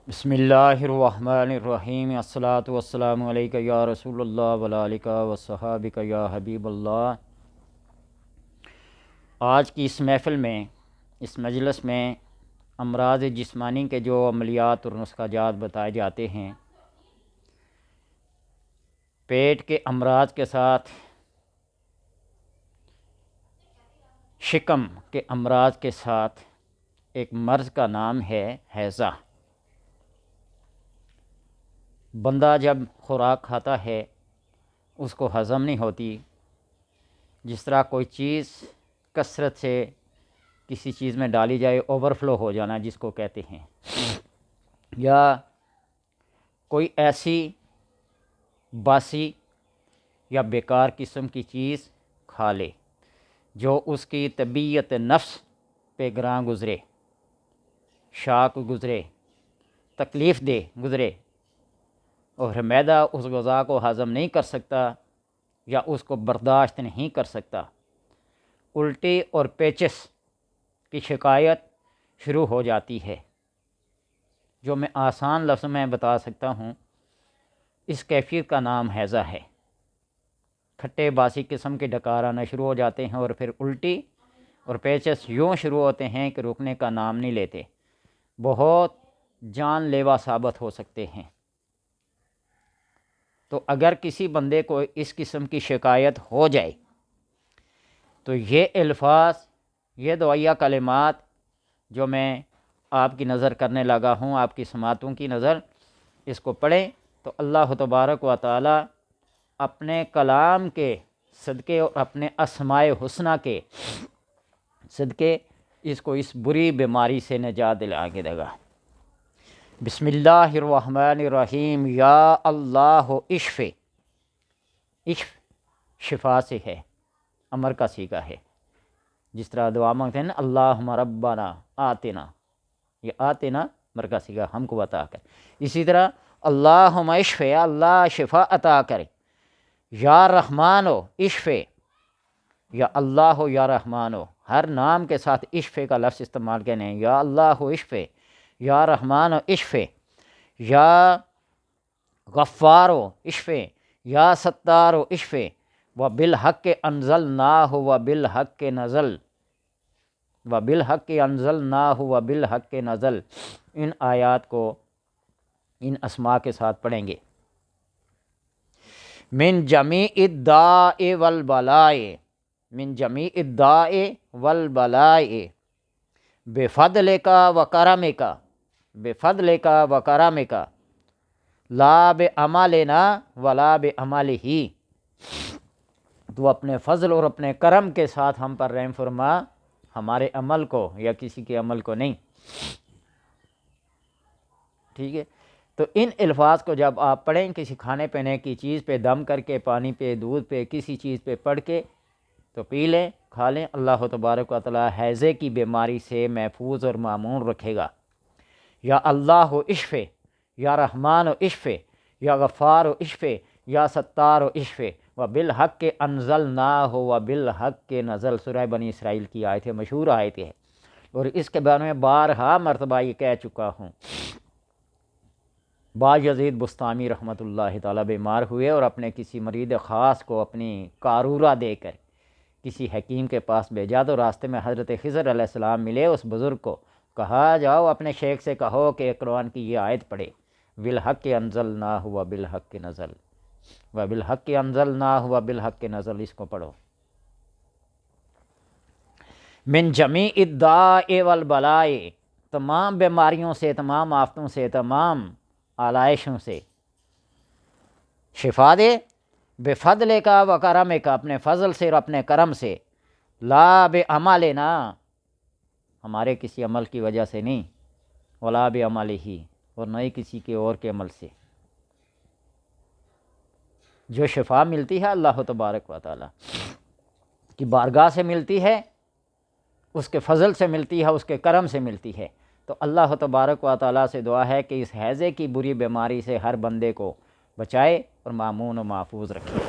بسم اللہ الرحمن الرحیم، الصلاۃ والسلام علیکہ یا رسول اللہ وعلی آلہ وصحابہ یا حبیب اللہ۔ آج کی اس محفل میں، اس مجلس میں امراض جسمانی کے جو عملیات اور نسخہ جات بتائے جاتے ہیں، پیٹ کے امراض کے ساتھ شکم کے امراض کے ساتھ ایک مرض کا نام ہے ہیضہ۔ بندہ جب خوراک کھاتا ہے اس کو ہضم نہیں ہوتی، جس طرح کوئی چیز کثرت سے کسی چیز میں ڈالی جائے، اوور فلو ہو جانا جس کو کہتے ہیں، یا کوئی ایسی باسی یا بیکار قسم کی چیز کھا لے جو اس کی طبیعت نفس پہ گراں گزرے، شاق گزرے، تکلیف دہ گزرے، اور معدہ اس غذا کو ہضم نہیں کر سکتا یا اس کو برداشت نہیں کر سکتا، الٹی اور پیچس کی شکایت شروع ہو جاتی ہے، جو میں آسان لفظ میں بتا سکتا ہوں۔ اس کیفیت کا نام ہیضہ ہے۔ کھٹے باسی قسم کے ڈکار آنا شروع ہو جاتے ہیں اور پھر الٹی اور پیچس یوں شروع ہوتے ہیں کہ رکنے کا نام نہیں لیتے، بہت جان لیوا ثابت ہو سکتے ہیں۔ تو اگر کسی بندے کو اس قسم کی شکایت ہو جائے تو یہ الفاظ، یہ دعائیہ کلمات جو میں آپ کی نظر کرنے لگا ہوں، آپ کی سماعتوں کی نظر، اس کو پڑھیں تو اللہ تبارک و تعالی اپنے کلام کے صدقے اور اپنے اسماء حسنہ کے صدقے اس کو اس بری بیماری سے نجات دلا کے دے گا۔ بسم اللہ الرحمن الرحیم۔ یا اللہ اشف، اشف شفا سے ہے، امر کا صیغہ ہے۔ جس طرح دعا مانگتے ہیں نا، اللہم ربنا آتنا، یہ آتنا امر کا صیغہ، ہم کو عطا کر۔ اسی طرح اللہم اشف، یا اللہ شفا عطا کرے، یا رحمانو اشف، یا اللہ یا رحمانو، ہر نام کے ساتھ اشف کا لفظ استعمال کرنے ہیں۔ یا اللہ اشف، یا رحمان و اشف، یا غفار و اشف، یا ستار و اشف، و بالحق انزلناہ و بالحق نزل، و بالحق انزلناہ و بالحق نزل۔ ان آیات کو ان اسماء کے ساتھ پڑھیں گے۔ من جمیع الداء والبلاء، من جمیع الداء والبلاء، بفضلک و کرمک، بفضلک و کرمک، لا بعملنا ولا بعملہ۔ تو اپنے فضل اور اپنے کرم کے ساتھ ہم پر رحم فرما، ہمارے عمل کو یا کسی کے عمل کو نہیں۔ ٹھیک ہے، تو ان الفاظ کو جب آپ پڑھیں، کسی کھانے پینے کی چیز پہ دم کر کے، پانی پہ، دودھ پہ، کسی چیز پہ پڑھ کے تو پی لیں، کھا لیں، اللہ تبارک و تعالی ہیضے کی بیماری سے محفوظ اور مامون رکھے گا۔ یا اللہ و اشف، یا رحمان و اشف، یا غفار و اشف، یا ستار و اشف، و بالحق انزلناہ و بالحق نزل۔ سورہ بنی اسرائیل کی آیت ہے، مشہور آیت ہے، اور اس کے بارے میں بارہا مرتبہ یہ کہہ چکا ہوں۔ بایزید بستامی رحمۃ اللہ تعالیٰ بیمار ہوئے اور اپنے کسی مرید خاص کو اپنی قارورہ دے کر کسی حکیم کے پاس بھیجا، تو راستے میں حضرت خضر علیہ السلام ملے۔ اس بزرگ کو کہا، جاؤ اپنے شیخ سے کہو کہ قرآن کی یہ آیت پڑھے، بالحق انزلناہ و بالحق نزل، و بالحق انزلناہ و بالحق نزل، اس کو پڑھو۔ من جمیع الداء والبلاء، تمام بیماریوں سے، تمام آفتوں سے، تمام آلائشوں سے شفا دے، بفضلک و کرمک، اپنے فضل سے اور اپنے کرم سے، لا بعملنا، ہمارے کسی عمل کی وجہ سے نہیں، ولا بعملہ، اور نہ ہی کسی کے اور کے عمل سے۔ جو شفا ملتی ہے اللہ تبارک و تعالی کی بارگاہ سے ملتی ہے، اس کے فضل سے ملتی ہے، اس کے کرم سے ملتی ہے۔ تو اللہ تبارک و تعالی سے دعا ہے کہ اس ہیضے کی بری بیماری سے ہر بندے کو بچائے اور مامون و محفوظ رکھے۔